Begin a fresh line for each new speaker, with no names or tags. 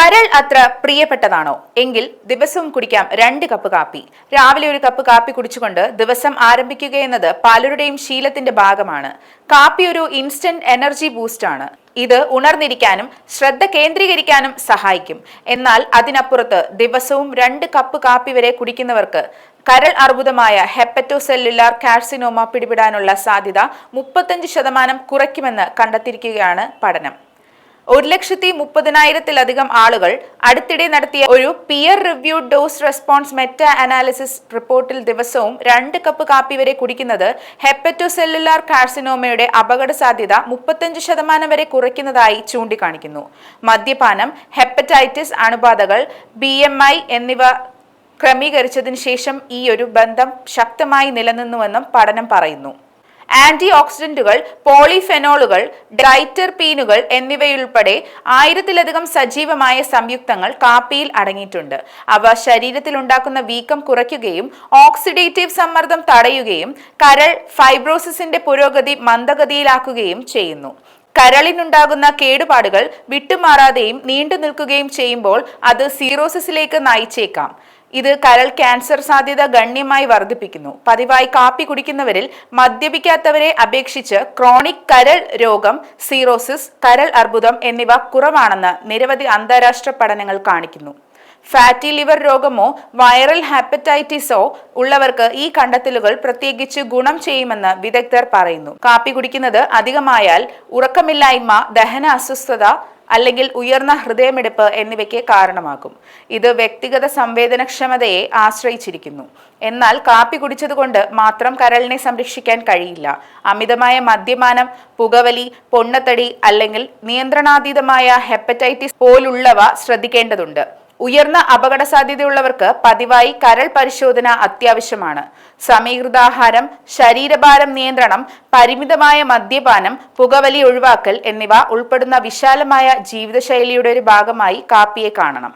കരൾ അത്ര പ്രിയപ്പെട്ടതാണോ? എങ്കിൽ ദിവസവും കുടിക്കാം 2 കപ്പ് കാപ്പി. രാവിലെ ഒരു കപ്പ് കാപ്പി കുടിച്ചുകൊണ്ട് ദിവസം ആരംഭിക്കുകയെന്നത് പലരുടെയും ശീലത്തിന്റെ ഭാഗമാണ്. കാപ്പി ഒരു ഇൻസ്റ്റന്റ് എനർജി ബൂസ്റ്റ് ആണ്. ഇത് ഉണർന്നിരിക്കാനും ശ്രദ്ധ കേന്ദ്രീകരിക്കാനും സഹായിക്കും. എന്നാൽ അതിനപ്പുറത്ത് ദിവസവും 2 കപ്പ് കാപ്പി വരെ കുടിക്കുന്നവർക്ക് കരൾ അർബുദമായ ഹെപ്പറ്റോസെല്ലുലാർ കാർസിനോമ പിടിപെടാനുള്ള സാധ്യത 35% കുറയ്ക്കുമെന്ന് കണ്ടെത്തിയിരിക്കുകയാണ് പഠനം. 1,30,000-ത്തിലധികം ആളുകൾ അടുത്തിടെ നടത്തിയ ഒരു peer reviewed dose response meta analysis റിപ്പോർട്ടിൽ ദിവസവും 2 കപ്പ് കാപ്പി വരെ കുടിക്കുന്നത് ഹെപ്പറ്റോസെല്ലുലാർ കാർസിനോമയുടെ അപകട സാധ്യത 35% വരെ കുറയ്ക്കുന്നതായി ചൂണ്ടിക്കാണിക്കുന്നു. മദ്യപാനം, ഹെപ്പറ്റൈറ്റിസ് അണുബാധകൾ, BMI എന്നിവ ക്രമീകരിച്ചതിന് ശേഷം ഈ ഒരു ബന്ധം ശക്തമായി നിലനിന്നുവെന്നും പഠനം പറയുന്നു. ആന്റി ഓക്സിഡന്റുകൾ, പോളിഫെനോളുകൾ, ഡ്രൈറ്റർപീനുകൾ എന്നിവയുൾപ്പെടെ 1000-ത്തിലധികം സജീവമായ സംയുക്തങ്ങൾ കാപ്പിയിൽ അടങ്ങിയിട്ടുണ്ട്. അവ ശരീരത്തിൽ ഉണ്ടാക്കുന്ന വീക്കം കുറയ്ക്കുകയും ഓക്സിഡേറ്റീവ് സമ്മർദ്ദം തടയുകയും കരൾ ഫൈബ്രോസിസിന്റെ പുരോഗതി മന്ദഗതിയിലാക്കുകയും ചെയ്യുന്നു. കരളിനുണ്ടാകുന്ന കേടുപാടുകൾ വിട്ടുമാറാതെയും നീണ്ടു നിൽക്കുകയും ചെയ്യുമ്പോൾ അത് സിറോസിസിലേക്ക് നയിച്ചേക്കാം. ഇത് കരൾ ക്യാൻസർ സാധ്യത ഗണ്യമായി വർദ്ധിപ്പിക്കുന്നു. പതിവായി കാപ്പി കുടിക്കുന്നവരിൽ മദ്യപിക്കാത്തവരെ അപേക്ഷിച്ച് ക്രോണിക് കരൾ രോഗം, സിറോസിസ്, കരൾ അർബുദം എന്നിവ കുറവാണെന്ന് നിരവധി അന്താരാഷ്ട്ര പഠനങ്ങൾ കാണിക്കുന്നു. ഫാറ്റി ലിവർ രോഗമോ വൈറൽ ഹെപ്പറ്റൈറ്റിസോ ഉള്ളവർക്ക് ഈ കണ്ടെത്തലുകൾ പ്രത്യേകിച്ച് ഗുണം ചെയ്യുമെന്ന് വിദഗ്ധർ പറയുന്നു. കാപ്പി കുടിക്കുന്നത് അധികമായാൽ ഉറക്കമില്ലായ്മ, ദഹന അസ്വസ്ഥത അല്ലെങ്കിൽ ഉയർന്ന ഹൃദയമിടിപ്പ് എന്നിവയ്ക്ക് കാരണമാകും. ഇത് വ്യക്തിഗത സംവേദനക്ഷമതയെ ആശ്രയിച്ചിരിക്കുന്നു. എന്നാൽ കാപ്പി കുടിച്ചതുകൊണ്ട് മാത്രം കരളിനെ സംരക്ഷിക്കാൻ കഴിയില്ല. അമിതമായ മദ്യപാനം, പുകവലി, പൊണ്ണത്തടി അല്ലെങ്കിൽ നിയന്ത്രണാതീതമായ ഹെപ്പറ്റൈറ്റിസ് പോലുള്ളവ ശ്രദ്ധിക്കേണ്ടതുണ്ട്. ഉയർന്ന അപകട സാധ്യതയുള്ളവർക്ക് പതിവായി കരൾ പരിശോധന അത്യാവശ്യമാണ്. സമീകൃതാഹാരം, ശരീരഭാരം നിയന്ത്രണം, പരിമിതമായ മദ്യപാനം, പുകവലി ഒഴിവാക്കൽ എന്നിവ ഉൾപ്പെടുന്ന വിശാലമായ ജീവിതശൈലിയുടെ ഒരു ഭാഗമായി കാപ്പിയെ കാണണം.